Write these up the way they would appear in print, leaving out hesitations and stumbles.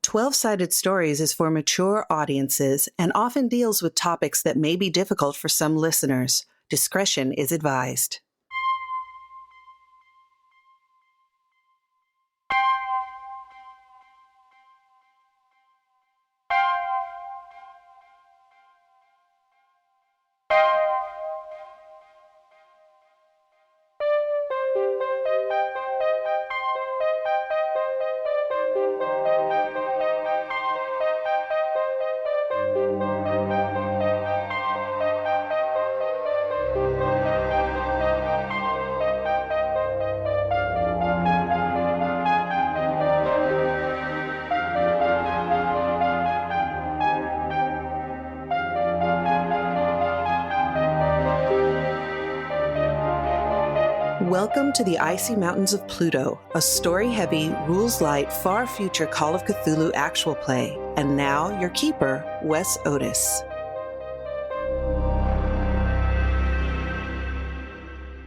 12-Sided Stories is for mature audiences and often deals with topics that may be difficult for some listeners. Discretion is advised. Welcome to the Icy Mountains of Pluto, a story-heavy, rules-light, far-future Call of Cthulhu actual play. And now, your keeper, Wes Otis.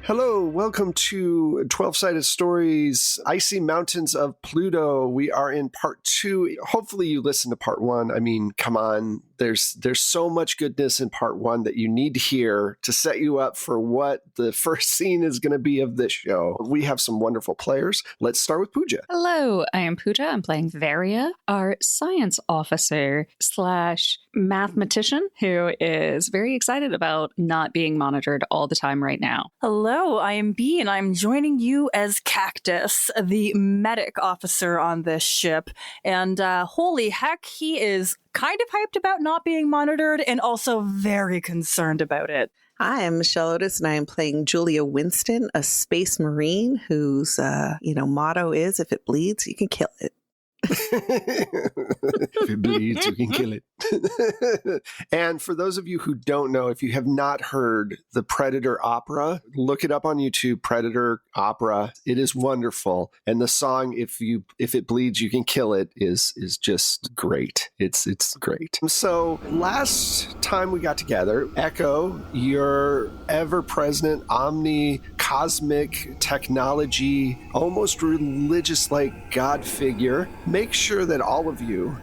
Hello, welcome to 12-Sided Stories, Icy Mountains of Pluto. We are in part 2. Hopefully you listened to part 1. I mean, come on. There's so much goodness in part 1 that you need to hear to set you up for what the first scene is going to be of this show. We have some wonderful players. Let's start with Pooja. Hello, I am Pooja. I'm playing Varia, our science officer slash mathematician who is very excited about not being monitored all the time right now. Hello, I am Bee, and I'm joining you as Cactus, the medic officer on this ship. And holy heck, he is kind of hyped about not being monitored and also very concerned about it. Hi, I'm Michelle Otis, and I am playing Julia Winston, a space marine whose motto is, if it bleeds, you can kill it. If it bleeds, you can kill it. And for those of you who don't know, if you have not heard the Predator opera, look it up on YouTube, Predator opera. It is wonderful. And the song, if it bleeds, you can kill it, is just great. It's great. So last time we got together, Echo, your ever-present omni-cosmic technology, almost religious-like God figure, make sure that all of you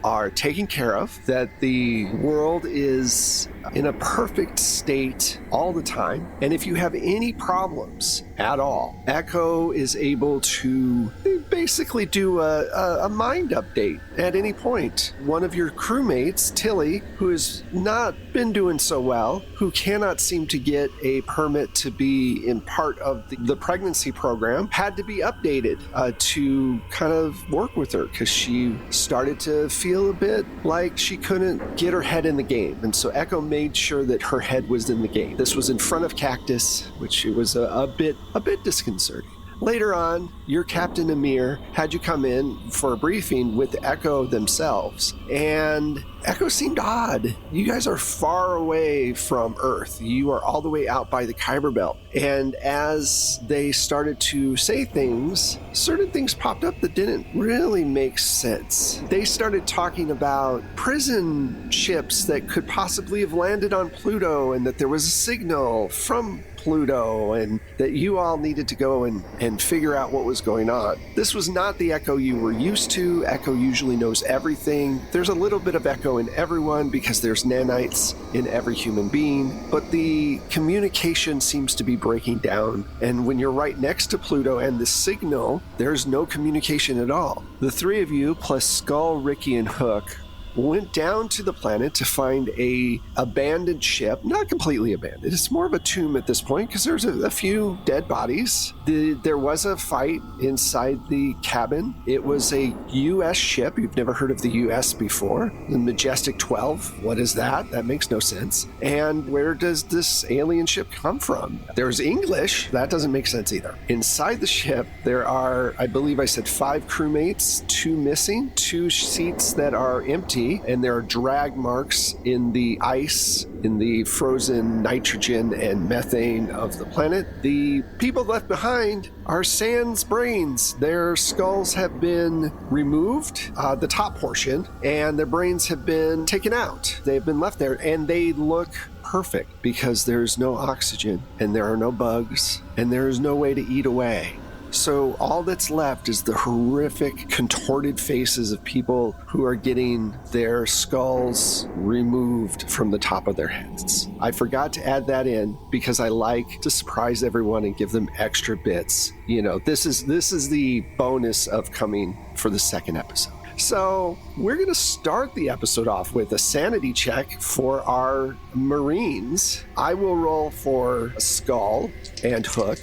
are taken care of, that the world is in a perfect state all the time. And if you have any problems at all, Echo is able to basically do a mind update at any point. One of your crewmates, Tilly, who has not been doing so well, who cannot seem to get a permit to be in part of the pregnancy program, had to be updated to kind of work with her because she started to feel a bit like she couldn't get her head in the game. And so Echo made sure that her head was in the game. This was in front of Cactus, which was a bit disconcerting. Later on, your Captain Amir had you come in for a briefing with Echo themselves, and Echo seemed odd. You guys are far away from Earth. You are all the way out by the Kuiper Belt. And as they started to say things, certain things popped up that didn't really make sense. They started talking about prison ships that could possibly have landed on Pluto, and that there was a signal from Pluto, and that you all needed to go and figure out what was going on. This was not the Echo you were used to. Echo usually knows everything. There's a little bit of Echo in everyone because there's nanites in every human being, but the communication seems to be breaking down. And when you're right next to Pluto and the signal, there's no communication at all. The three of you, plus Skull, Ricky, and Hook, went down to the planet to find a abandoned ship. Not completely abandoned. It's more of a tomb at this point because there's a few dead bodies. There was a fight inside the cabin. It was a U.S. ship. You've never heard of the U.S. before. The Majestic 12. What is that? That makes no sense. And where does this alien ship come from? There's English. That doesn't make sense either. Inside the ship, there are, I believe I said 5 crewmates, 2 missing, 2 seats that are empty, and there are drag marks in the ice, in the frozen nitrogen and methane of the planet. The people left behind are sans brains. Their skulls have been removed, the top portion, and their brains have been taken out. They've been left there, and they look perfect because there's no oxygen, and there are no bugs, and there is no way to eat away. So all that's left is the horrific, contorted faces of people who are getting their skulls removed from the top of their heads. I forgot to add that in because I like to surprise everyone and give them extra bits. You know, this is the bonus of coming for the second episode. So we're going to start the episode off with a sanity check for our Marines. I will roll for Skull and Hook.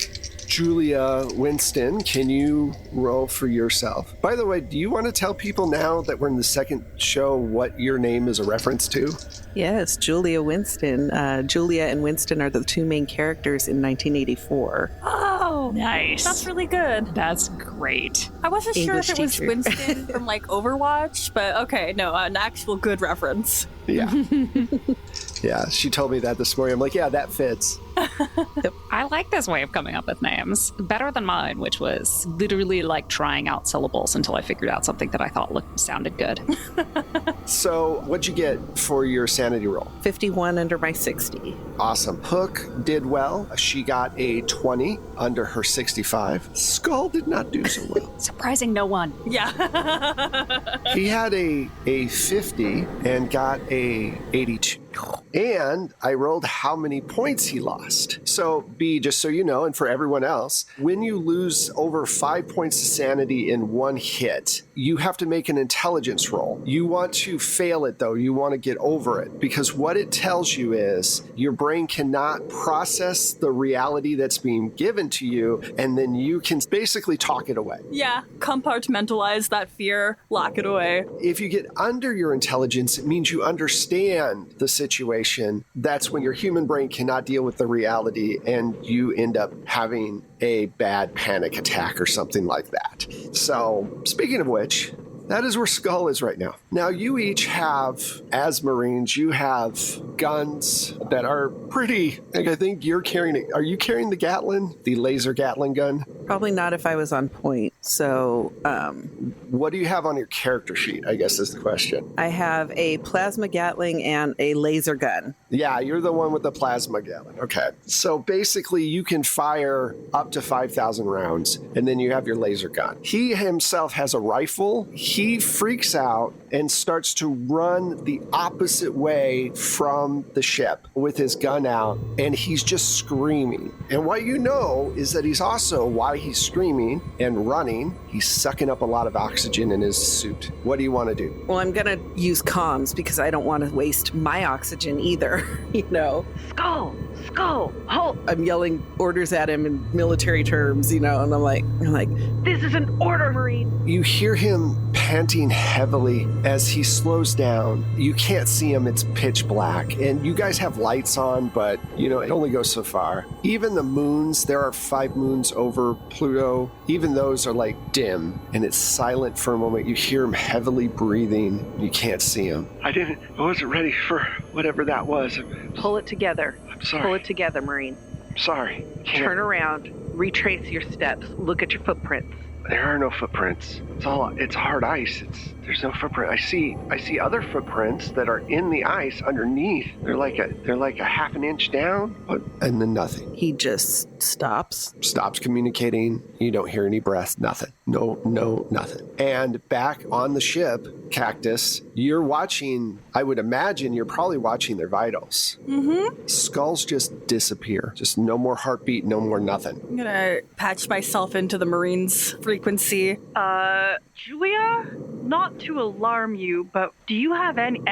Julia Winston, can you roll for yourself? By the way, do you want to tell people now that we're in the second show what your name is a reference to? Yes, Julia Winston. Julia and Winston are the two main characters in 1984. Oh, Nice. That's really good. That's great. I wasn't English sure if it was teacher. Winston from like Overwatch, but okay, no, an actual good reference. Yeah. Yeah, she told me that this morning. I'm like, yeah, that fits. I like this way of coming up with names. Better than mine, which was literally like trying out syllables until I figured out something that I thought sounded good. So what'd you get for your sanity roll? 51 under my 60. Awesome. Hook did well. She got a 20 under her 65. Skull did not do so well. Surprising no one. Yeah. He had a 50 and got a 82. And I rolled how many points he lost. So, B, just so you know, and for everyone else, when you lose over 5 points of sanity in one hit, you have to make an intelligence roll. You want to fail it, though. You want to get over it. Because what it tells you is your brain cannot process the reality that's being given to you, and then you can basically talk it away. Yeah, compartmentalize that fear, lock it away. If you get under your intelligence, it means you understand the situation. That's when your human brain cannot deal with the reality and you end up having a bad panic attack or something like that. So, speaking of which, that is where Skull is right now. Now, you each have, as Marines, you have guns that are pretty, like I think you're carrying, are you carrying the Gatling, the laser Gatling gun? Probably not if I was on point. So What do you have on your character sheet, I guess is the question. I have a plasma Gatling and a laser gun. Yeah, you're the one with the plasma Gatling. Okay. So basically, you can fire up to 5,000 rounds, and then you have your laser gun. He himself has a rifle. He freaks out and starts to run the opposite way from the ship with his gun out, and he's just screaming. And what you know is that he's also, while he's screaming and running, he's sucking up a lot of oxygen in his suit. What do you want to do? Well, I'm going to use comms because I don't want to waste my oxygen either, you know. Skull, halt! I'm yelling orders at him in military terms, you know, and I'm like, this is an order, Marine. You hear him panting heavily as he slows down. You can't see him, it's pitch black. And you guys have lights on, but, you know, it only goes so far. Even the moons, there are 5 moons over Pluto. Even those are like dim, and it's silent for a moment. You hear him heavily breathing. You can't see him. I wasn't ready for whatever that was. Pull it together. I'm sorry. Pull it together, Marine. I'm sorry. Turn around. Retrace your steps. Look at your footprints. There are no footprints. It's hard ice. There's no footprint. I see other footprints that are in the ice underneath. They're like a half an inch down, and then nothing. He just stops. Stops communicating. You don't hear any breath. Nothing. No, nothing. And back on the ship, Cactus, you're watching. I would imagine you're probably watching their vitals. Mm-hmm. Skulls just disappear. Just no more heartbeat. No more nothing. I'm gonna patch myself into the Marines' frequency. Julia, not to alarm you, but do you have any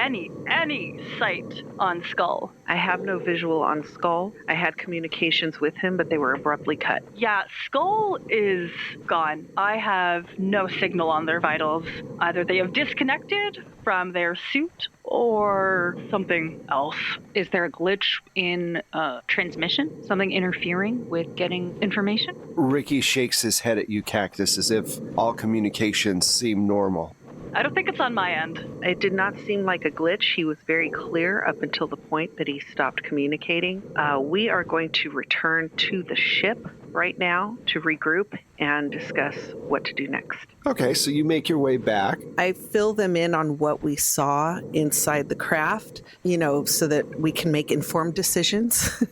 sight on Skull? I have no visual on Skull. I had communications with him, but they were abruptly cut. Yeah, Skull is gone. I have no signal on their vitals. Either they have disconnected from their suit or something else. Is there a glitch in transmission? Something interfering with getting information? Ricky shakes his head at you, Cactus, as if all communications seem normal. I don't think it's on my end. It did not seem like a glitch. He was very clear up until the point that he stopped communicating. We are going to return to the ship right now to regroup and discuss what to do next. Okay, so you make your way back. I fill them in on what we saw inside the craft, so that we can make informed decisions.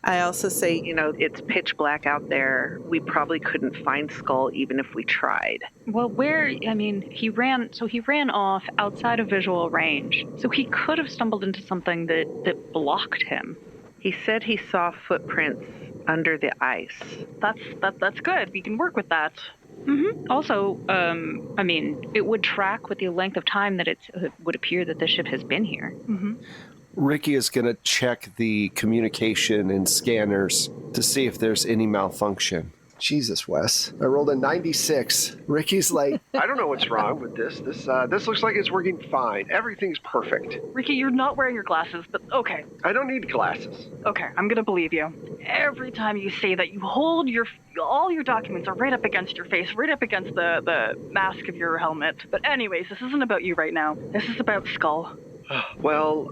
I also say, it's pitch black out there. We probably couldn't find Skull even if we tried. Well, he ran off outside of visual range. So he could have stumbled into something that blocked him. He said he saw footprints under the ice. That's good. We can work with that. Mm-hmm. Also, it would track with the length of time that it would appear that the ship has been here. Mm-hmm. Ricky is going to check the communication and scanners to see if there's any malfunction. Jesus, Wes. I rolled a 96. Ricky's like, I don't know what's wrong with this. This looks like it's working fine. Everything's perfect. Ricky, you're not wearing your glasses, but okay. I don't need glasses. Okay, I'm gonna believe you. Every time you say that, you hold all your documents are right up against your face, right up against the mask of your helmet. But anyways, this isn't about you right now. This is about Skull. Well,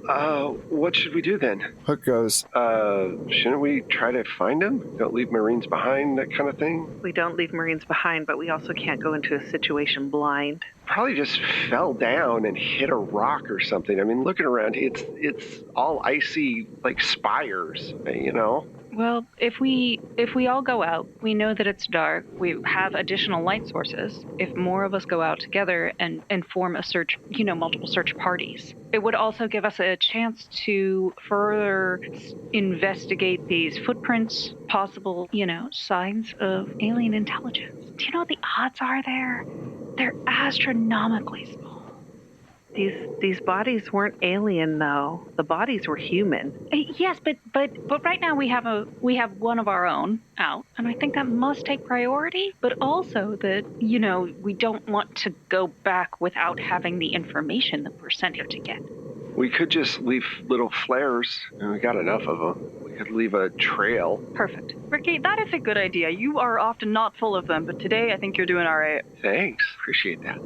what should we do then? Hook goes, shouldn't we try to find him? Don't leave Marines behind, that kind of thing? We don't leave Marines behind, but we also can't go into a situation blind. Probably just fell down and hit a rock or something. I mean, looking around, it's all icy, like spires, Well, if we all go out, we know that it's dark. We have additional light sources. If more of us go out together and form a search, multiple search parties, it would also give us a chance to further investigate these footprints, possible, signs of alien intelligence. Do you know what the odds are there? They're astronomically small. These bodies weren't alien, though. The bodies were human. Yes, but right now we have one of our own out, and I think that must take priority. But also that we don't want to go back without having the information that we're sent here to get. We could just leave little flares, and we got enough of them. We could leave a trail. Perfect. Ricky, that is a good idea. You are often not full of them, but today I think you're doing all right. Thanks. Appreciate that.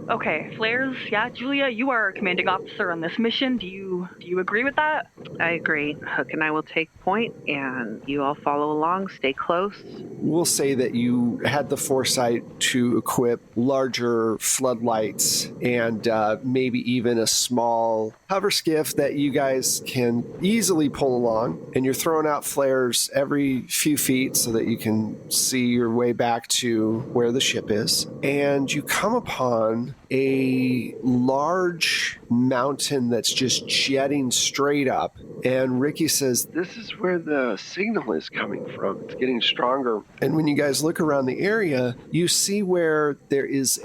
Okay, flares. Yeah, Julia, you are commanding officer on this mission. Do you agree with that? I agree. Hook and I will take point, and you all follow along. Stay close. We'll say that you had the foresight to equip larger floodlights and maybe even a small hover skiff that you guys can easily pull along, and you're throwing out flares every few feet so that you can see your way back to where the ship is. And you come upon a large mountain that's just jetting straight up. And Ricky says, this is where the signal is coming from. It's getting stronger. And when you guys look around the area, you see where there is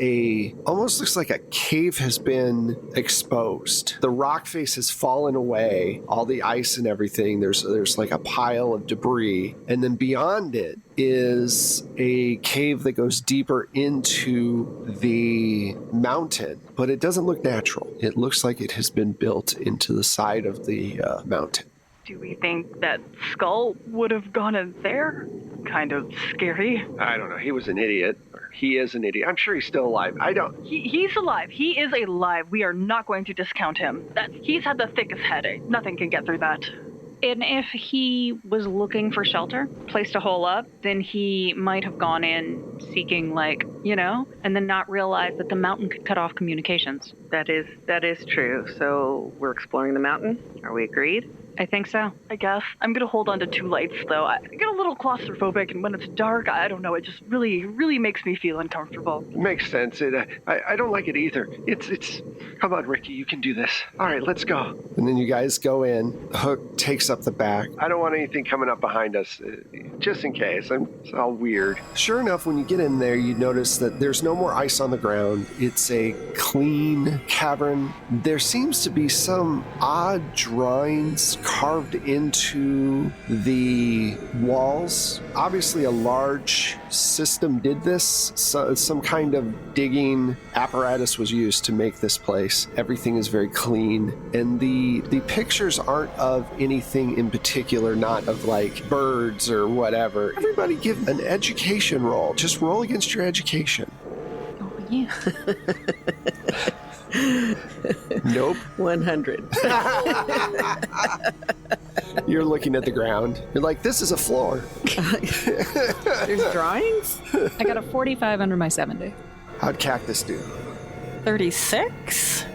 almost looks like a cave has been exposed. The rock face has fallen away, all the ice and everything. There's like a pile of debris. And then beyond it is a cave that goes deeper into the mountain, but it doesn't look natural. It looks like it has been built into the side of the mountain. Do we think that Skull would have gone in there? Kind of scary. I don't know. He was an idiot. He is an idiot. I'm sure he's still alive. He's alive. He is alive. We are not going to discount him. He's had the thickest headache. Nothing can get through that. And if he was looking for shelter, place to hole up, then he might have gone in seeking, and then not realized that the mountain could cut off communications. That is true. So we're exploring the mountain. Are we agreed? I think so. I guess. I'm going to hold on to two lights, though. I get a little claustrophobic, and when it's dark, I don't know, it just really, really makes me feel uncomfortable. Makes sense. I don't like it either. It's come on, Ricky, you can do this. All right, let's go. And then you guys go in. Hook takes up the back. I don't want anything coming up behind us, just in case. It's all weird. Sure enough, when you get in there, you notice that there's no more ice on the ground. It's a clean cavern. There seems to be some odd drawings carved into the walls. Obviously, a large system did this. So, some kind of digging apparatus was used to make this place. Everything is very clean. And the pictures aren't of anything in particular, not of like birds or whatever. Everybody give an education roll. Just roll against your education. Oh, yeah. Nope. 100. You're looking at the ground. You're like, this is a floor. There's drawings? I got a 45 under my 70. How'd Cactus do? 36?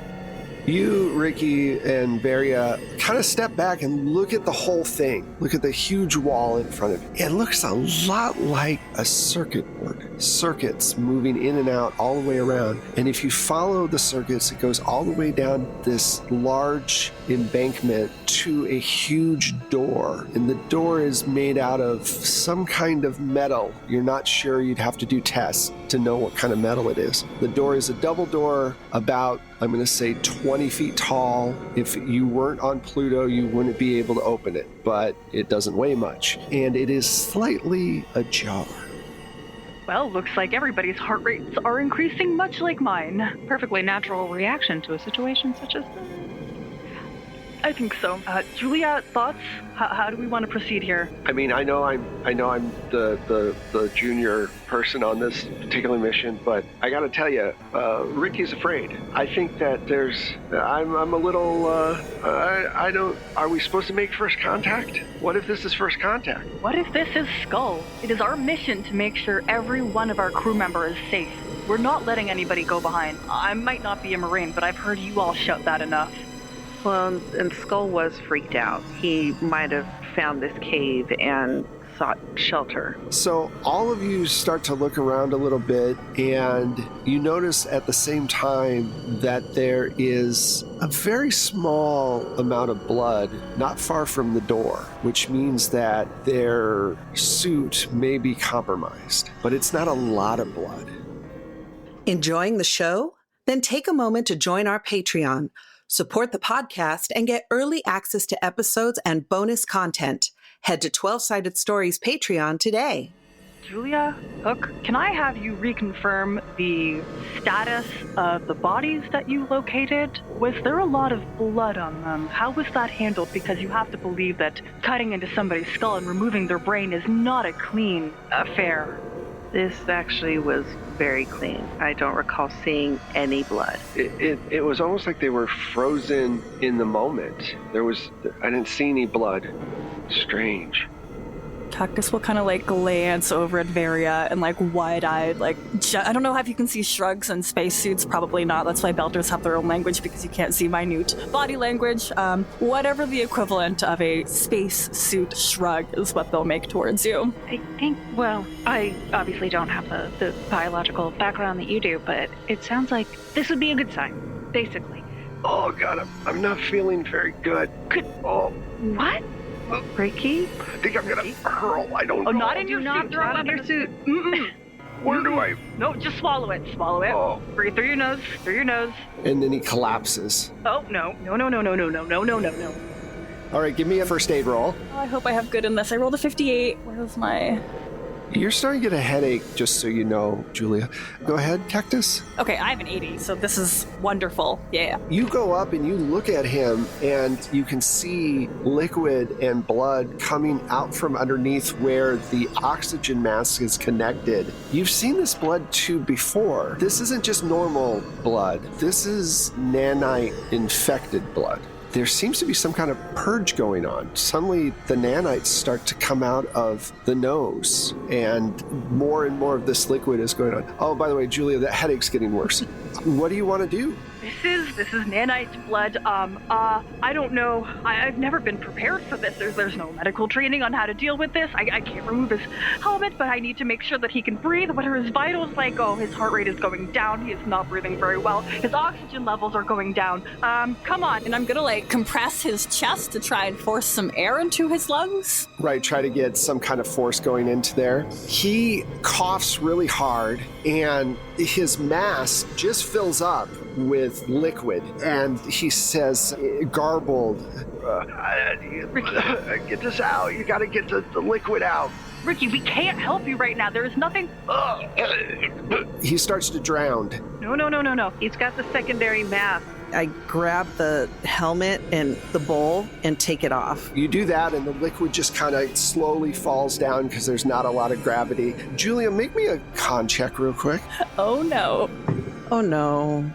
You, Ricky, and Varia kind of step back and look at the whole thing. Look at the huge wall in front of you. It looks a lot like a circuit board. Circuits moving in and out all the way around. And if you follow the circuits, it goes all the way down this large embankment to a huge door. And the door is made out of some kind of metal. You're not sure, you'd have to do tests to know what kind of metal it is. The door is a double door, about, I'm going to say, 20 feet tall. If you weren't on Pluto, you wouldn't be able to open it, but it doesn't weigh much. And it is slightly ajar. Well, looks like everybody's heart rates are increasing much like mine. Perfectly natural reaction to a situation such as this. I think so. Julia, thoughts? How do we want to proceed here? I mean, I know I'm the junior person on this particular mission, but I got to tell you, Ricky's afraid. I think that I'm a little. I don't. Are we supposed to make first contact? What if this is first contact? What if this is Skull? It is our mission to make sure every one of our crew member is safe. We're not letting anybody go behind. I might not be a Marine, but I've heard you all shout that enough. Well, and Skull was freaked out. He might have found this cave and sought shelter. So all of you start to look around a little bit, and you notice at the same time that there is a very small amount of blood not far from the door, which means that their suit may be compromised, but it's not a lot of blood. Enjoying the show? Then take a moment to join our Patreon. Support the podcast and get early access to episodes and bonus content. Head to 12-Sided Stories Patreon today. Julia, Hook, can I have you reconfirm the status of the bodies that you located? Was there a lot of blood on them? How was that handled? Because you have to believe that cutting into somebody's skull and removing their brain is not a clean affair. This actually was very clean. I don't recall seeing any blood. It was almost like they were frozen in the moment. I didn't see any blood. Strange. Cactus will kind of like glance over at Varia and like wide-eyed, like, I don't know if you can see shrugs and spacesuits, probably not. That's why Belters have their own language, because you can't see minute body language. Whatever the equivalent of a spacesuit shrug is what they'll make towards you. I think, well, I obviously don't have the biological background that you do, but it sounds like this would be a good sign, basically. Oh, God, I'm not feeling very good. What? Ricky? I think I'm going to hurl. I don't know. Oh, not in your not suit. throw Not in in your suit. Mm-mm. Where do I? No, just swallow it. Swallow it. Oh. Breathe through your nose. Through your nose. And then he collapses. Oh, no. No. All right, give me a first aid roll. Oh, I hope I have good in this. I rolled a 58. Where's my... You're starting to get a headache, just so you know, Julia. Go ahead, Cactus. Okay, I have an 80, so this is wonderful. Yeah. You go up and you look at him, and you can see liquid and blood coming out from underneath where the oxygen mask is connected. You've seen this blood tube before. This isn't just normal blood. This is nanite-infected blood. There seems to be some kind of purge going on. Suddenly, the nanites start to come out of the nose, and more of this liquid is going on. Oh, by the way, Julia, that headache's getting worse. What do you want to do? This is nanite blood. I don't know. I've never been prepared for this. There's no medical training on how to deal with this. I can't remove his helmet, but I need to make sure that he can breathe. What are his vitals like? Oh, his heart rate is going down. He is not breathing very well. His oxygen levels are going down. Come on. And I'm gonna like compress his chest to try and force some air into his lungs. Right, try to get some kind of force going into there. He coughs really hard, and his mask just fills up with liquid, and he says, garbled, get this out. You got to get the liquid out. Ricky, we can't help you right now. There is nothing. He starts to drown. No. He's got the secondary mask. I grab the helmet and the bowl and take it off. You do that, and the liquid just kind of slowly falls down because there's not a lot of gravity. Julia, make me a con check real quick. Oh no. Oh no.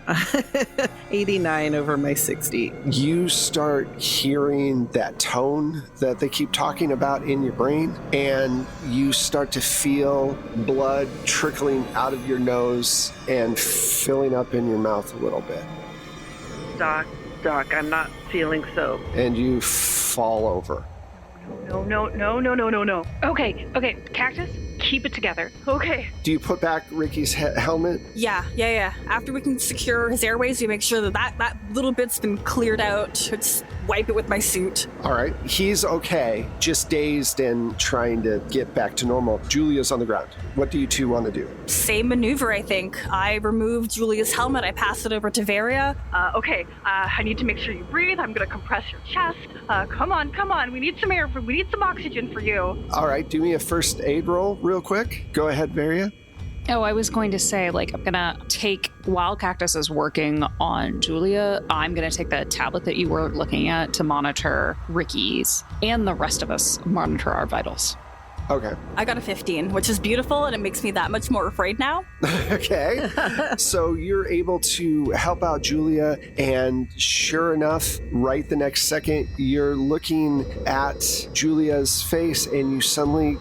89 over my 60. You start hearing that tone that they keep talking about in your brain, and you start to feel blood trickling out of your nose and filling up in your mouth a little bit. Doc, I'm not feeling so. And you fall over. No. Okay, Cactus, keep it together. Okay. Do you put back Ricky's helmet? Yeah. After we can secure his airways, we make sure that little bit's been cleared out. Just wipe it with my suit. All right. He's okay, just dazed and trying to get back to normal. Julia's on the ground. What do you two want to do? Same maneuver, I think. I remove Julia's helmet. I pass it over to Varia. Okay. I need to make sure you breathe. I'm gonna compress your chest. Come on. We need some air. We need some oxygen for you. All right. Do me a first aid roll real quick. Go ahead, Varia. Oh, I was going to say, I'm gonna take, while Cactus is working on Julia, I'm gonna take the tablet that you were looking at to monitor Ricky's, and the rest of us monitor our vitals. Okay. I got a 15, which is beautiful, and it makes me that much more afraid now. Okay. So you're able to help out Julia, and sure enough, right the next second, you're looking at Julia's face, and you suddenly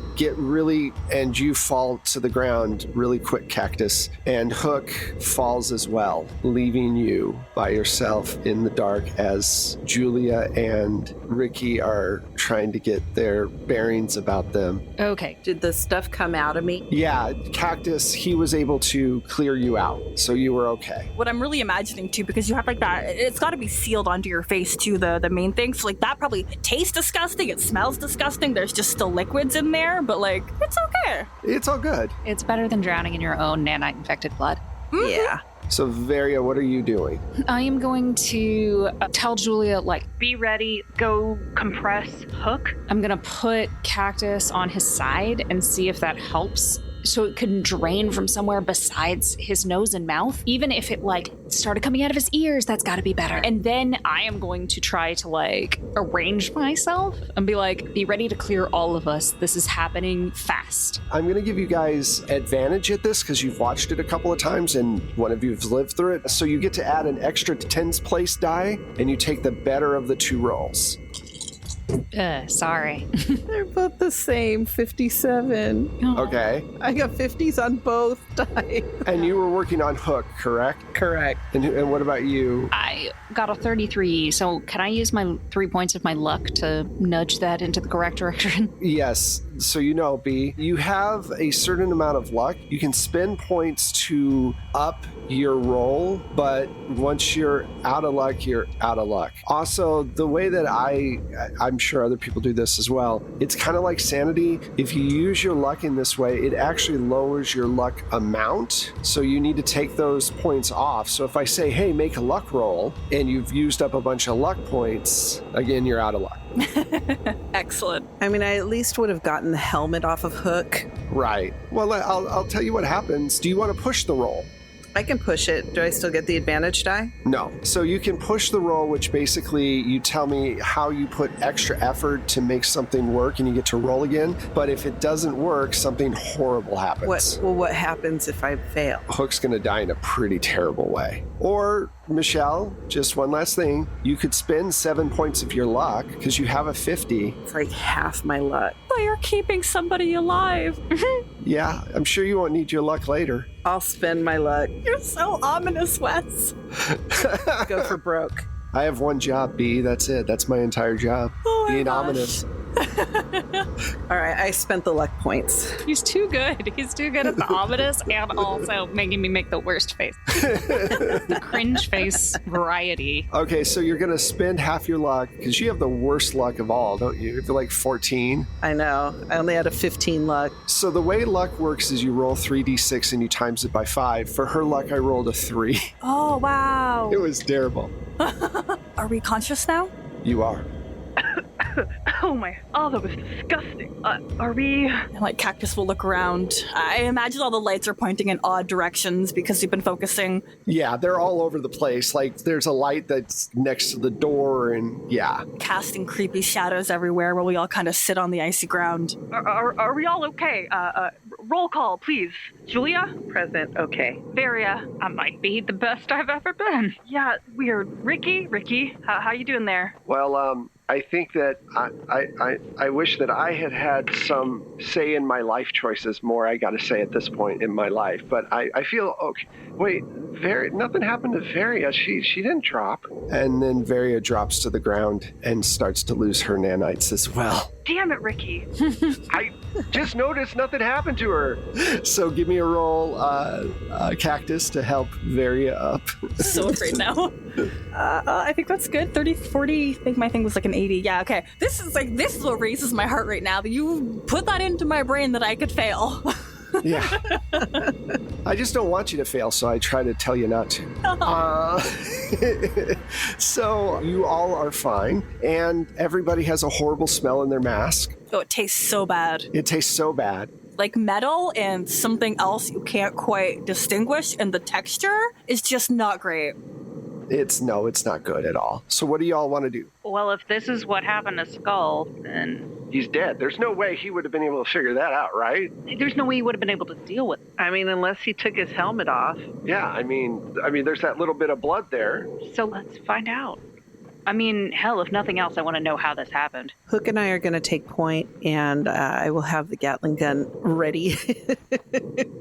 and you fall to the ground really quick, Cactus. And Hook falls as well, leaving you by yourself in the dark as Julia and Ricky are trying to get their bearings about them. Okay. Did the stuff come out of me? Yeah, Cactus, he was able to clear you out, so you were okay. What I'm really imagining too, because you have that, it's got to be sealed onto your face too, the main thing. So that probably tastes disgusting, it smells disgusting, there's just still liquids in there, but it's okay. It's all good. It's better than drowning in your own nanite-infected blood. Mm-hmm. Yeah. So, Varia, what are you doing? I am going to tell Julia, be ready, go compress Hook. I'm gonna put Cactus on his side and see if that helps. So it couldn't drain from somewhere besides his nose and mouth. Even if it started coming out of his ears, that's gotta be better. And then I am going to try to arrange myself and be ready to clear all of us. This is happening fast. I'm going to give you guys advantage at this because you've watched it a couple of times and one of you has lived through it. So you get to add an extra 10th place die and you take the better of the two rolls. Sorry. They're both the same, 57. Okay. I got 50s on both dice. And you were working on Hook, correct? Correct. And what about you? I got a 33, so can I use my 3 points of my luck to nudge that into the correct direction? Yes. So B, you have a certain amount of luck. You can spend points to up your roll, but once you're out of luck, you're out of luck. Also, the way that I'm sure other people do this as well, it's kind of like sanity. If you use your luck in this way, it actually lowers your luck amount. So you need to take those points off. So if I say, hey, make a luck roll, and you've used up a bunch of luck points, again, you're out of luck. Excellent. I mean, I at least would have gotten the helmet off of Hook. Right. Well, I'll tell you what happens. Do you want to push the roll? I can push it. Do I still get the advantage die? No. So you can push the roll, which basically you tell me how you put extra effort to make something work and you get to roll again. But if it doesn't work, something horrible happens. What happens if I fail? Hook's going to die in a pretty terrible way. Or, Michelle, just one last thing. You could spend 7 points of your luck because you have a 50. It's like half my luck. They are keeping somebody alive. Yeah, I'm sure you won't need your luck later. I'll spend my luck. You're so ominous, Wes. Go for broke. I have one job, B. That's it. That's my entire job. Oh my Being gosh. ominous. All right, I spent the luck points. He's too good. He's too good at the ominous and also making me make the worst face. The cringe face variety. Okay, so you're going to spend half your luck because you have the worst luck of all, don't you? If you're like 14. I know. I only had a 15 luck. So the way luck works is you roll 3d6 and you times it by 5. For her luck, I rolled a 3. Oh, wow. It was terrible. Are we conscious now? You are. Oh, that was disgusting. Are we? And Cactus will look around. I imagine all the lights are pointing in odd directions because you've been focusing. Yeah, they're all over the place. There's a light that's next to the door and yeah. Casting creepy shadows everywhere while we all kind of sit on the icy ground. Are we all okay? roll call, please. Julia? Present. Okay. Varia. I might be the best I've ever been. Yeah, weird. Ricky, how you doing there? Well, I think that I wish that I had some say in my life choices more, I got to say, at this point in my life. But I feel okay. Wait, nothing happened to Varia. She didn't drop. And then Varia drops to the ground and starts to lose her nanites as well. Damn it, Ricky. I just noticed nothing happened to her. So give me a roll, Cactus, to help Varia up. So afraid now. I think that's good. 30, 40. I think my thing was like an 80. Yeah, okay. This is what raises my heart right now. That you put that into my brain that I could fail. Yeah. I just don't want you to fail, so I try to tell you not to. So you all are fine, and everybody has a horrible smell in their mask. Oh, it tastes so bad. It tastes so bad. Like metal and something else you can't quite distinguish, and the texture is just not great. It's not good at all. So what do y'all want to do? Well, if this is what happened to Skull, then He's dead. There's no way he would have been able to figure that out, right? there's no way he would have been able to deal with it. I mean, unless he took his helmet off. Yeah, I mean, there's that little bit of blood there. So let's find out. I mean, hell, if nothing else, I want to know how this happened. Hook and I are going to take point, and I will have the Gatling gun ready.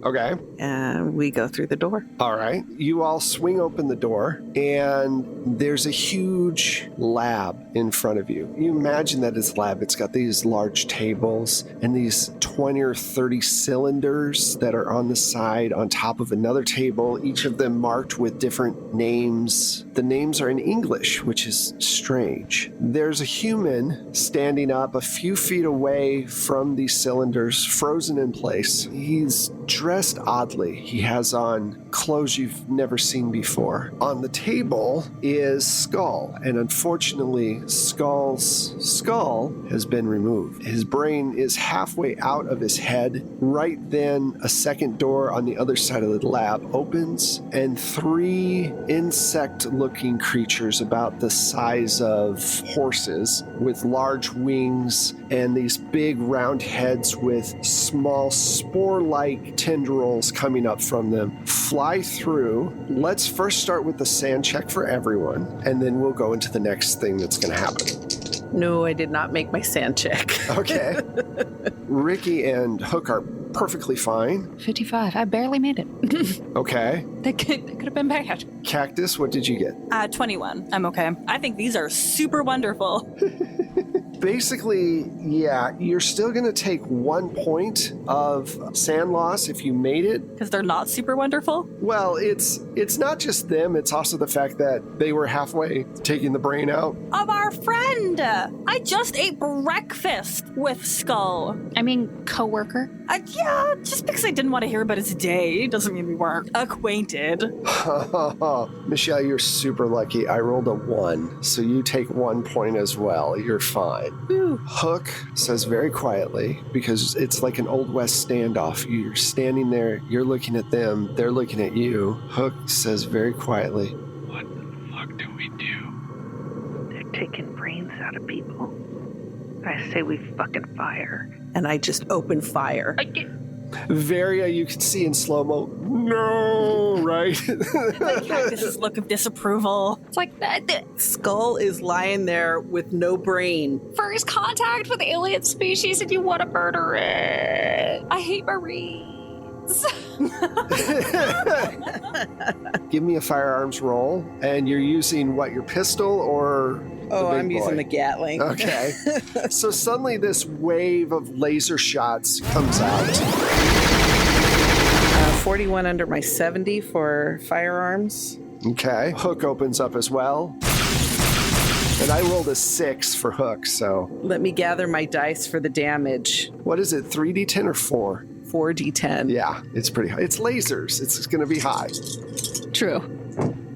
Okay. And we go through the door. All right. You all swing open the door, and there's a huge lab in front of you. You imagine that it's a lab. It's got these large tables and these 20 or 30 cylinders that are on the side on top of another table, each of them marked with different names. The names are in English, which is strange. There's a human standing up a few feet away from these cylinders, frozen in place. He's dressed oddly. He has on clothes you've never seen before. On the table is Skull, and unfortunately, Skull's skull has been removed. His brain is halfway out of his head. Right then, a second door on the other side of the lab opens, and 3 insect-looking creatures about the size of horses with large wings and these big round heads with small spore-like tendrils coming up from them fly through. Let's first start with the sand check for everyone, and then we'll go into the next thing that's going to happen. No, I did not make my sand check. Okay. Ricky and Hook are perfectly fine. 55. I barely made it. Okay. That could have been bad. Cactus, what did you get? 21. I'm okay. I think these are super wonderful. Basically, yeah, you're still going to take 1 point of sand loss if you made it. Because they're not super wonderful? Well, it's not just them. It's also the fact that they were halfway taking the brain out. Of our friend! I just ate breakfast with Skull. I mean, coworker. Yeah, just because I didn't want to hear about his day doesn't mean we weren't acquainted. Michelle, you're super lucky. I rolled a 1, so you take 1 point as well. You're fine. Whew. Hook says very quietly, because it's like an Old West standoff. You're standing there, you're looking at them, they're looking at you. Hook says very quietly, "What the fuck do we do?" They're taking brains out of people. I say we fucking fire. And I just open fire. Varia, you can see in slow-mo, no, right? Like Cactus's look of disapproval. It's like that. Skull is lying there with no brain. First contact with alien species and you want to murder it. I hate Marines. Give me a firearms roll, and you're using, what, your pistol or... Oh, I'm using the Gatling. Okay. So suddenly this wave of laser shots comes out. 41 under my 70 for firearms. Okay. Hook opens up as well. And I rolled a 6 for Hook, so... Let me gather my dice for the damage. What is it, 3d10 or 4? 4d10. Yeah, it's pretty high. It's lasers. It's going to be high. True.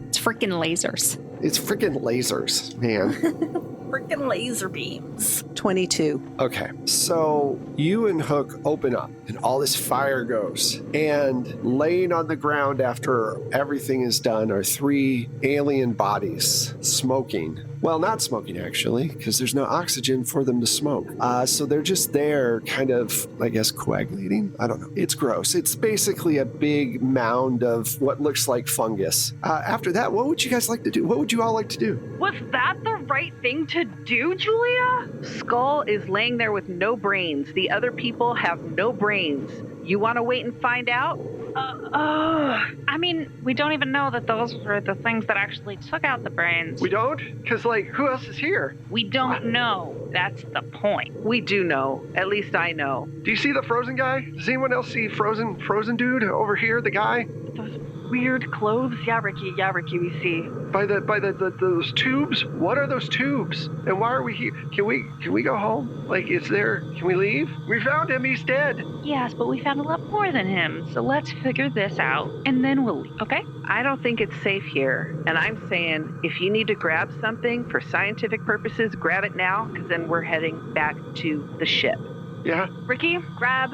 It's freaking lasers. It's freaking lasers, man. Freaking laser beams. 22. Okay, so you and Hook open up, and all this fire goes. And laying on the ground after everything is done are 3 alien bodies smoking. Well, not smoking, actually, because there's no oxygen for them to smoke. So they're just there, kind of, I guess, coagulating? I don't know. It's gross. It's basically a big mound of what looks like fungus. After that, what would you guys like to do? What would you all like to do? Was that the right thing to do, Julia? Skull is laying there with no brains. The other people have no brains. You want to wait and find out? I mean, we don't even know that those were the things that actually took out the brains. We don't? Because, who else is here? We don't know. That's the point. We do know. At least I know. Do you see the frozen guy? Does anyone else see frozen dude over here, the guy? Those weird clothes? Yeah, Ricky, we see. By those tubes? What are those tubes? And why are we here? Can we go home? Can we leave? We found him, he's dead. Yes, but we found a lot more than him. So let's figure this out, and then we'll leave, okay? I don't think it's safe here. And I'm saying, if you need to grab something for scientific purposes, grab it now, because then we're heading back to the ship. Yeah? Ricky, grab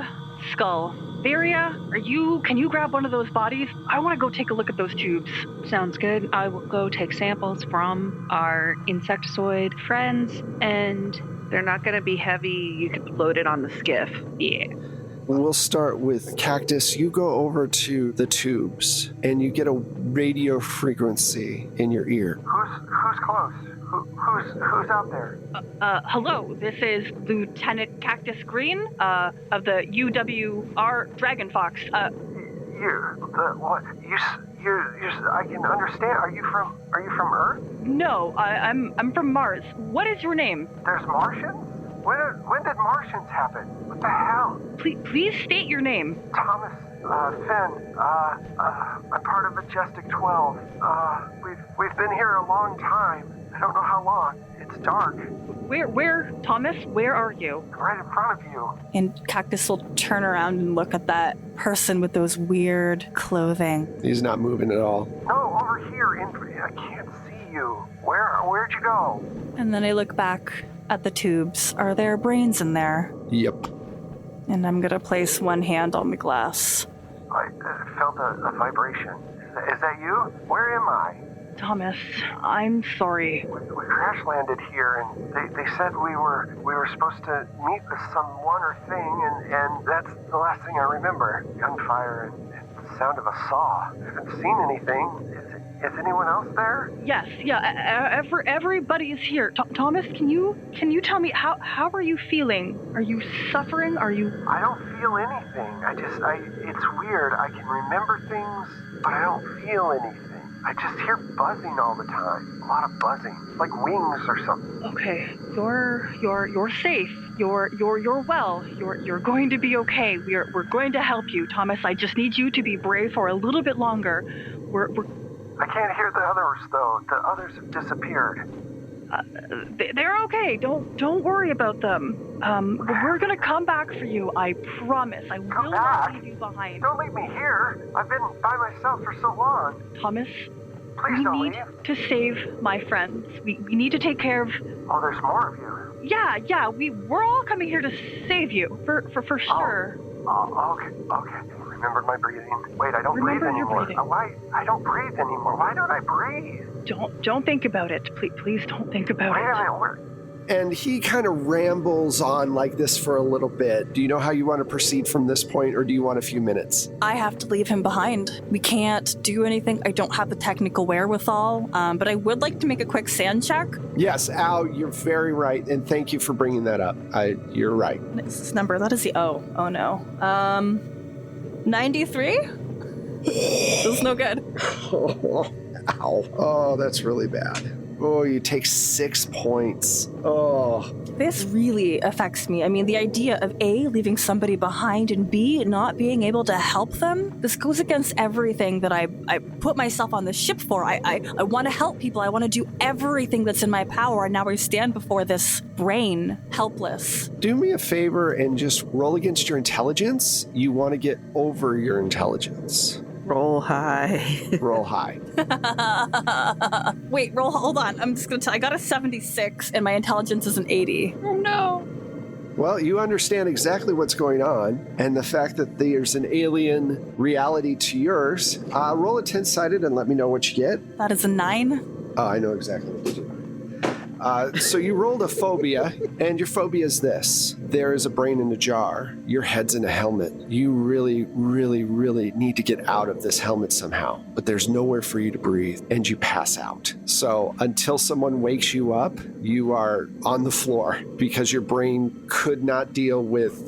Skull. Varia, can you grab one of those bodies? I want to go take a look at those tubes. Sounds good. I will go take samples from our insectoid friends, and they're not going to be heavy. You could load it on the skiff. yeah. We'll start with Cactus. You go over to the tubes, and you get a radio frequency in your ear. Who's close? Who's out there? Hello, this is Lieutenant Cactus Green, of the UWR Dragon Fox. What? I can understand. Are you from Earth? No, I'm from Mars. What is your name? There's Martians? When did Martians happen? What the hell? Please state your name. Thomas, Finn, I'm part of Majestic 12. We've been here a long time. I don't know how long. It's dark. Where, Thomas, where are you? Right in front of you. And Cactus will turn around and look at that person with those weird clothing. He's not moving at all. No, over here. I can't see you. Where'd you go? And then I look back at the tubes. Are there brains in there? Yep. And I'm gonna place one hand on the glass. I felt a vibration. Is that you? Where am I? Thomas, I'm sorry. We crash landed here, and they said we were supposed to meet with someone or thing, and that's the last thing I remember. Gunfire and the sound of a saw. I haven't seen anything. Is anyone else there? Yes, yeah. Everybody is here. Thomas, can you tell me how are you feeling? Are you suffering? Are you? I don't feel anything. It's weird. I can remember things, but I don't feel anything. I just hear buzzing all the time. A lot of buzzing, like wings or something. Okay, you're safe. You're well. You're going to be okay. We're going to help you, Thomas. I just need you to be brave for a little bit longer. I can't hear the others though. The others have disappeared. They're okay. Don't worry about them. We're gonna come back for you. I promise. I will not leave you behind. Don't leave me here. I've been by myself for so long. Thomas, Please don't we need leave. to save my friends. We need to take care of. Oh, there's more of you. Yeah. We're all coming here to save you for sure. Oh, okay. Remembered my breathing. Wait, I don't breathe Remember your anymore. breathing. Why? I don't breathe anymore. Why don't I breathe? Don't think about it. Please don't think about Wait a it. minute. Where? And he kind of rambles on like this for a little bit. Do you know how you want to proceed from this point, or do you want a few minutes? I have to leave him behind. We can't do anything. I don't have the technical wherewithal, but I would like to make a quick sand check. Yes, Al, you're very right, and thank you for bringing that up. You're right. What is this number? That is the O. Oh no. 93? This is no good. Ow. Oh, that's really bad. Oh, you take 6 points. Oh. This really affects me. I mean, the idea of A, leaving somebody behind, and B, not being able to help them, this goes against everything that I put myself on the ship for. I want to help people. I want to do everything that's in my power, and now I stand before this brain, helpless. Do me a favor and just roll against your intelligence. You want to get over your intelligence. Roll high. Roll high. Wait, hold on. I'm just gonna tell. I got a 76, and my intelligence is an 80. Oh no. Well, you understand exactly what's going on, and the fact that there's an alien reality to yours. Roll a 10-sided and let me know what you get. That is a 9. I know exactly what to do. So you rolled a phobia, and your phobia is this. There is a brain in a jar. Your head's in a helmet. You really, really, really need to get out of this helmet somehow, but there's nowhere for you to breathe, and you pass out. So until someone wakes you up, you are on the floor because your brain could not deal with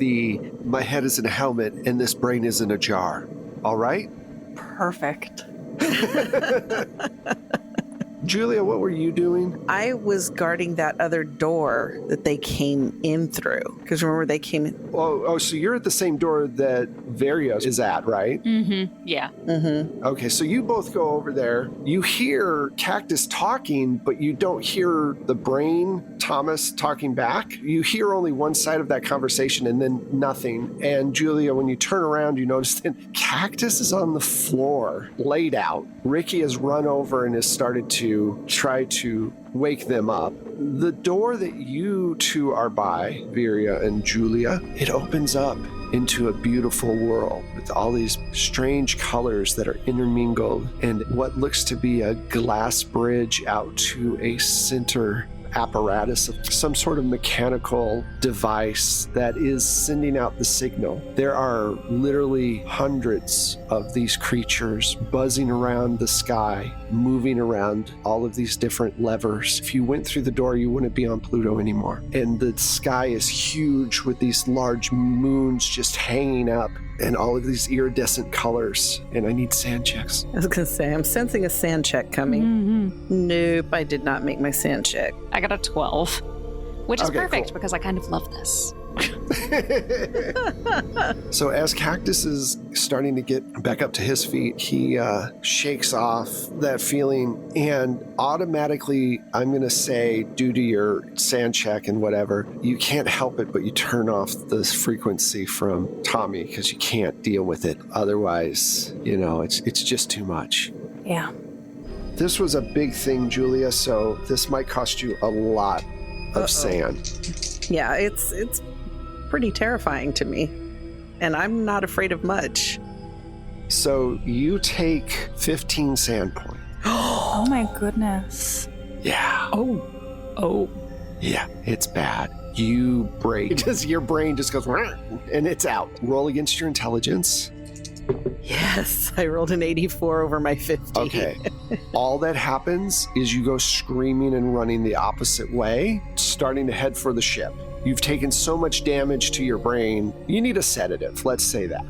my head is in a helmet, and this brain is in a jar. All right? Perfect. Julia, what were you doing? I was guarding that other door that they came in through. Because remember, they came in. Oh, so you're at the same door that Varia is at, right? Mm-hmm. Yeah. Mm-hmm. Okay, so you both go over there. You hear Cactus talking, but you don't hear the brain, Thomas, talking back. You hear only one side of that conversation and then nothing. And Julia, when you turn around, you notice that Cactus is on the floor, laid out. Ricky has run over and has started to try to wake them up. The door that you two are by, Viria and Julia, it opens up into a beautiful world with all these strange colors that are intermingled and what looks to be a glass bridge out to a center apparatus of some sort of mechanical device that is sending out the signal. There are literally hundreds of these creatures buzzing around the sky, moving around all of these different levers. If you went through the door, you wouldn't be on Pluto anymore. And the sky is huge with these large moons just hanging up and all of these iridescent colors. And I need sand checks. I was going to say, I'm sensing a sand check coming. Mm-hmm. Nope, I did not make my sand check. I got a 12, which is Okay, perfect cool. because I kind of love this. So as Cactus is starting to get back up to his feet, he shakes off that feeling and automatically, I'm going to say, due to your sand check and whatever, you can't help it, but you turn off this frequency from Tommy because you can't deal with it. Otherwise, it's just too much. Yeah. This was a big thing, Julia, so this might cost you a lot of sand. Yeah, it's pretty terrifying to me. And I'm not afraid of much. So you take 15 sand points. Oh my goodness. Yeah. Oh. Yeah, it's bad. You break. Your brain just goes, and it's out. Roll against your intelligence. Yes, I rolled an 84 over my 50. Okay. All that happens is you go screaming and running the opposite way, starting to head for the ship. You've taken so much damage to your brain, you need a sedative, let's say that.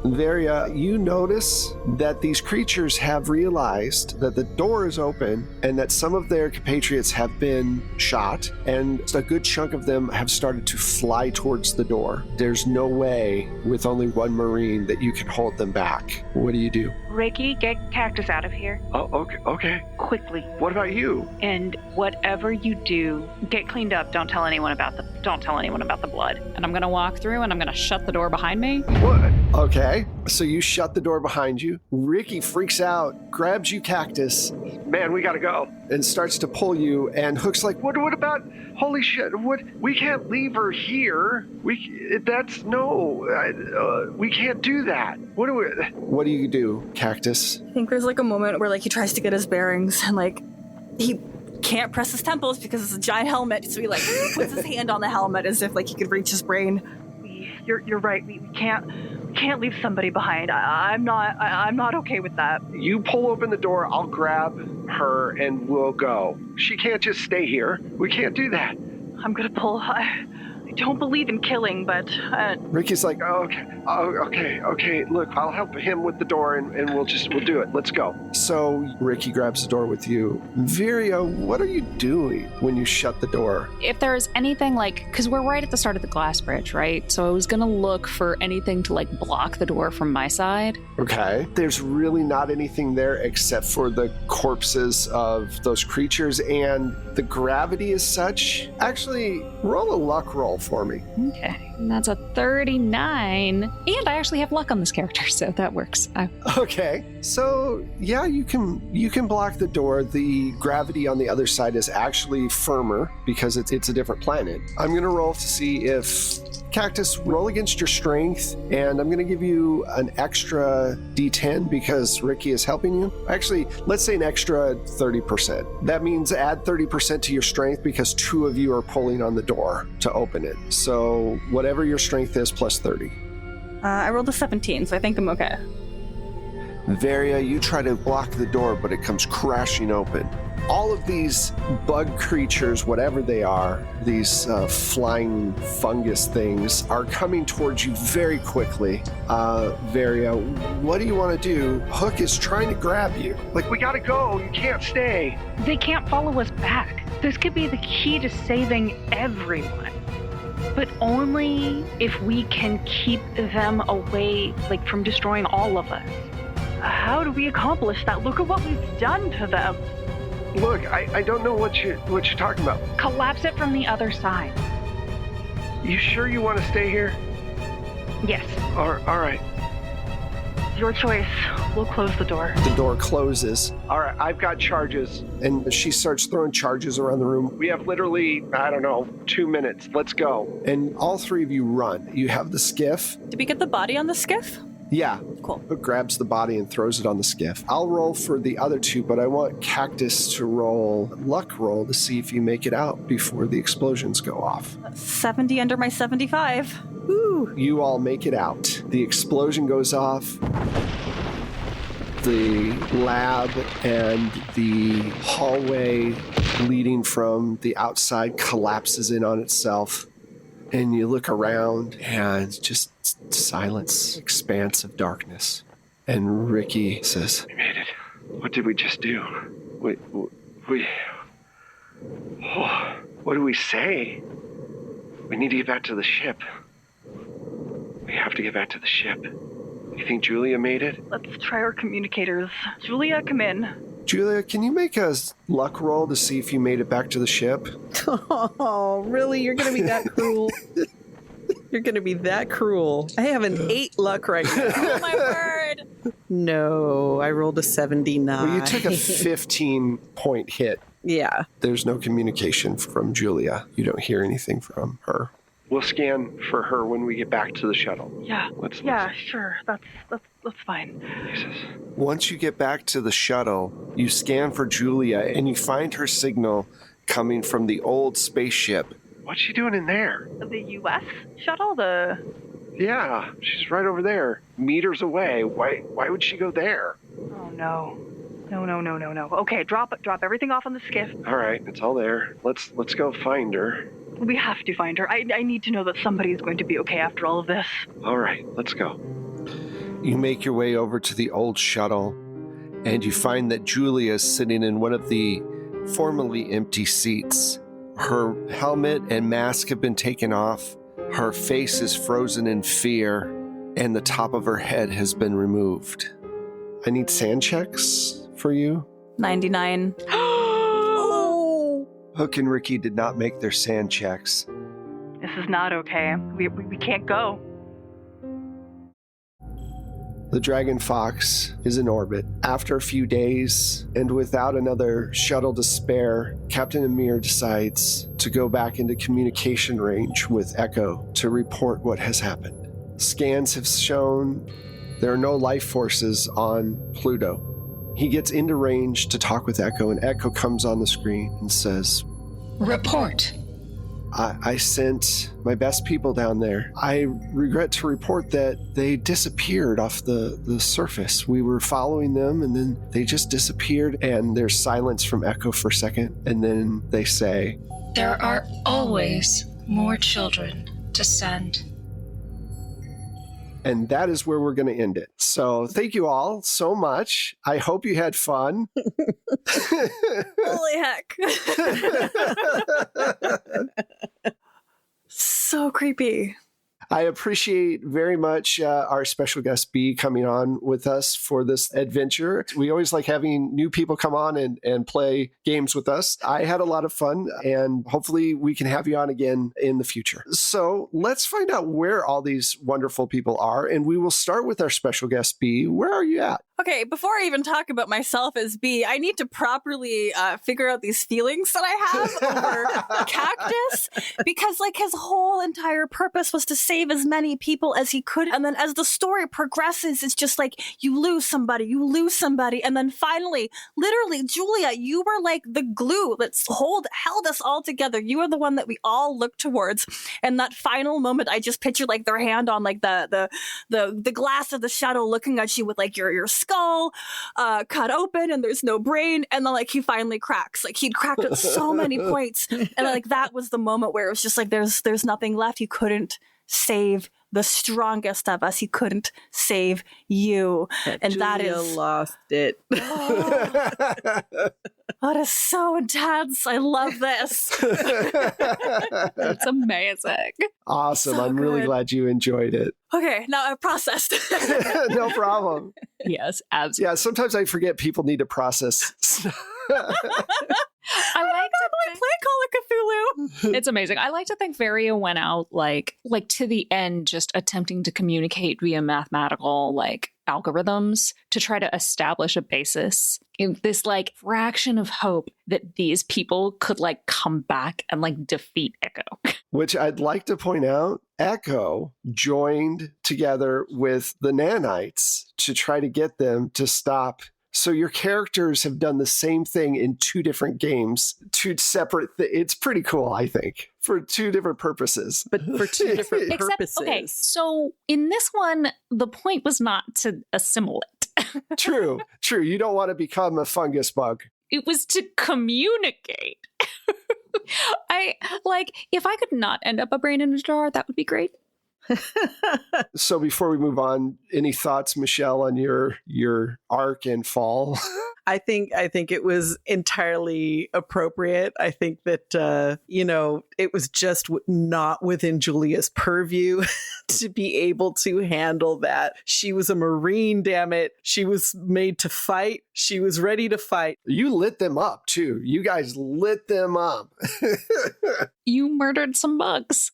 Varia, you notice that these creatures have realized that the door is open and that some of their compatriots have been shot, and a good chunk of them have started to fly towards the door. There's no way, with only one Marine, that you can hold them back. What do you do? Ricky, get Cactus out of here. Oh, okay. Quickly. What about you? And whatever you do, get cleaned up. Don't tell anyone about the blood. And I'm going to walk through and I'm going to shut the door behind me. What? Okay, so you shut the door behind you. Ricky freaks out, grabs you, Cactus, Man, we gotta go. and starts to pull you, and Hook's like, What about? Holy shit! What? We can't leave her here. We can't do that. What do we? what do you do, Cactus? I think there's like a moment where like he tries to get his bearings and like he can't press his temples because it's a giant helmet. So he like puts his hand on the helmet as if like he could reach his brain. You're right. We can't leave somebody behind. I'm not okay with that. You pull open the door. I'll grab her and we'll go. She can't just stay here. We can't do that. I'm gonna pull. I don't believe in killing, but Ricky's like, Okay. Look, I'll help him with the door and we'll do it. Let's go. so Ricky grabs the door with you. Viria, what are you doing when you shut the door? If there's anything like, because we're right at the start of the glass bridge, right? So I was going to look for anything to like block the door from my side. Okay. There's really not anything there except for the corpses of those creatures, and the gravity is such. Actually, roll a luck roll for me. Okay. And that's a 39. And I actually have luck on this character, so that works. Okay. So, yeah, you can block the door. The gravity on the other side is actually firmer because it's a different planet. I'm going to roll to see if Cactus, roll against your strength, and I'm going to give you an extra D10 because Ricky is helping you. Actually, let's say an extra 30%. That means add 30% to your strength because 2 of you are pulling on the door to open it. So whatever your strength is plus 30. I rolled a 17, so I think I'm okay. Varia, you try to block the door, but it comes crashing open. All of these bug creatures, whatever they are, these flying fungus things, are coming towards you very quickly. Varia, what do you want to do? Hook is trying to grab you. Like, we gotta go. You can't stay. They can't follow us back. This could be the key to saving everyone. But only if we can keep them away, like, from destroying all of us. How do we accomplish that? Look at what we've done to them. Look, I don't know what you're talking about. Collapse it from the other side. You sure you want to stay here? Yes. All right. Your choice. We'll close the door. The door closes, All right, I've got charges. and she starts throwing charges around the room. We have literally, 2 minutes. Let's go. And all 3 of you run. You have the skiff. Did we get the body on the skiff? Yeah. Cool. Hook grabs the body and throws it on the skiff. I'll roll for the other 2, but I want Cactus to roll a luck roll to see if you make it out before the explosions go off. 70 under my 75. Woo! You all make it out. The explosion goes off. The lab and the hallway leading from the outside collapses in on itself. And you look around and just silence, expanse of darkness. And Ricky says, We made it. What did we just do? We what do we say? We need to get back to the ship. We have to get back to the ship. You think Julia made it? Let's try our communicators. Julia, come in. Julia, can you make a luck roll to see if you made it back to the ship? Oh, really? You're going to be that cruel? You're going to be that cruel. I have an 8 luck right now. Oh my word! No, I rolled a 79. Well, you took a 15-point hit. Yeah. There's no communication from Julia. You don't hear anything from her. We'll scan for her when we get back to the shuttle. Yeah. Let's Sure. That's fine. Jesus. Once you get back to the shuttle, you scan for Julia and you find her signal coming from the old spaceship. What's she doing in there? The U.S. shuttle? Yeah, she's right over there, meters away. Why would she go there? Oh, no. No. Okay, drop everything off on the skiff. All right, it's all there. Let's go find her. We have to find her. I need to know that somebody is going to be okay after all of this. All right, let's go. You make your way over to the old shuttle, and you find that Julia is sitting in one of the formerly empty seats. Her helmet and mask have been taken off. Her face is frozen in fear, and the top of her head has been removed. I need sand checks for you. 99. Hook and Ricky did not make their sand checks. This is not okay. We can't go. The Dragon Fox is in orbit. After a few days, and without another shuttle to spare, Captain Amir decides to go back into communication range with Echo to report what has happened. Scans have shown there are no life forces on Pluto. He gets into range to talk with Echo, and Echo comes on the screen and says, Report. I sent my best people down there. I regret to report that they disappeared off the surface. We were following them, and then they just disappeared, and there's silence from Echo for a second, and then they say, There are always more children to send. And that is where we're going to end it. So thank you all so much. I hope you had fun. Holy heck. So creepy. I appreciate very much our special guest B coming on with us for this adventure. We always like having new people come on and play games with us. I had a lot of fun, and hopefully we can have you on again in the future. So let's find out where all these wonderful people are, and we will start with our special guest B. Where are you at? Okay, before I even talk about myself as B, I need to properly figure out these feelings that I have over Cactus, because like his whole entire purpose was to save as many people as he could. And then as the story progresses, it's just like you lose somebody. And then finally, literally, Julia, you were like the glue that's held us all together. You are the one that we all look towards. And that final moment, I just picture like their hand on like the glass of the shuttle looking at you with like your skull cut open and there's no brain, and then like he finally cracks. Like he'd cracked at so many points, and like that was the moment where it was just like there's nothing left. He couldn't save the strongest of us. He couldn't save you, and Julia that is lost it. That is so intense. I love this. It's amazing. Awesome. So I'm really good. glad you enjoyed it. Okay, now I've processed. No problem. Yes, absolutely. Yeah, sometimes I forget people need to process. I like to Play Call of Cthulhu. It's amazing. I like to think Varia went out like to the end, just attempting to communicate via mathematical like algorithms to try to establish a basis in this like fraction of hope that these people could like come back and like defeat Echo. Which I'd like to point out, Echo joined together with the nanites to try to get them to stop. So your characters have done the same thing in two different games, two separate it's pretty cool, I think, for two different purposes. But for two different Except, purposes. okay, so in this one, the point was not to assimilate. True. You don't want to become a fungus bug. It was to communicate. I like, if I could not end up a brain in a jar, that would be great. So before we move on, any thoughts, Michelle, on your arc and fall? I think it was entirely appropriate. I think that it was just not within Julia's purview to be able to handle that. She was a Marine, damn it. She was made to fight. She was ready to fight. You lit them up too. You guys lit them up. You murdered some bugs.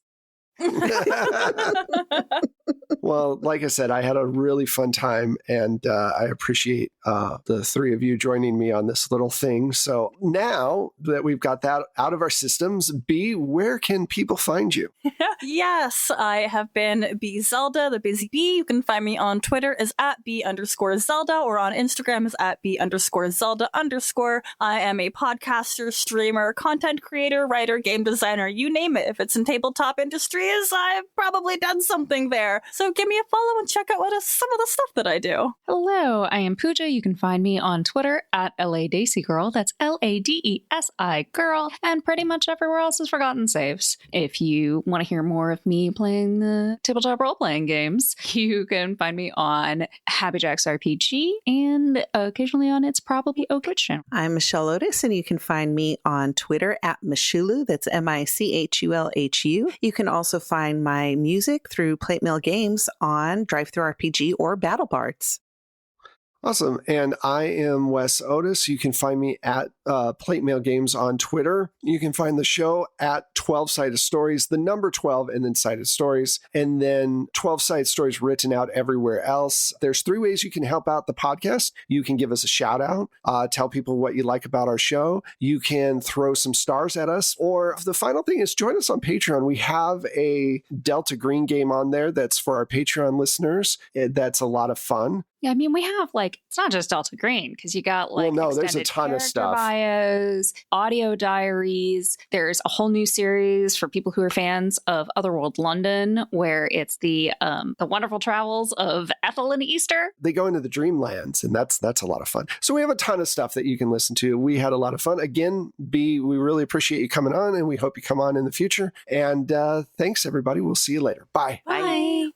Well, like I said, I had a really fun time, and I appreciate the three of you joining me on this little thing. So now that we've got that out of our systems, B, where can people find you? Yes, I have been B Zelda, the Busy Bee. You can find me on Twitter as @B_Zelda or on Instagram as @B_Zelda_. I am a podcaster, streamer, content creator, writer, game designer, you name it. If it's in tabletop industries, I've probably done something there. So give me a follow and check out some of the stuff that I do. Hello, I am Pooja. You can find me on Twitter @LADaisy_Girl. That's LADESI girl. And pretty much everywhere else is Forgotten Saves. If you want to hear more of me playing the tabletop role-playing games, you can find me on Happy Jacks RPG and occasionally on It's Probably OK Twitch channel. I'm Michelle Otis, and you can find me on Twitter @Michulu. That's MICHULHU. You can also find my music through Plate Mail Games on Drive-Thru RPG or Battle Bards. Awesome. And I am Wes Otis. You can find me at Plate Mail Games on Twitter. You can find the show at 12 Sided Stories, the number 12 and then Sided Stories, and then 12 Sided Stories written out everywhere else. There's 3 ways you can help out the podcast. You can give us a shout out, tell people what you like about our show. You can throw some stars at us. Or the final thing is join us on Patreon. We have a Delta Green game on there that's for our Patreon listeners. That's a lot of fun. Yeah, I mean, we have it's not just Delta Green, because you got Well, no, there's a extended ton of character stuff. bios, audio diaries. There's a whole new series for people who are fans of Otherworld London, where it's the wonderful travels of Ethel and Easter. They go into the dreamlands, and that's a lot of fun. So we have a ton of stuff that you can listen to. We had a lot of fun. Again, B, we really appreciate you coming on, and we hope you come on in the future. And thanks, everybody. We'll see you later. Bye. Bye.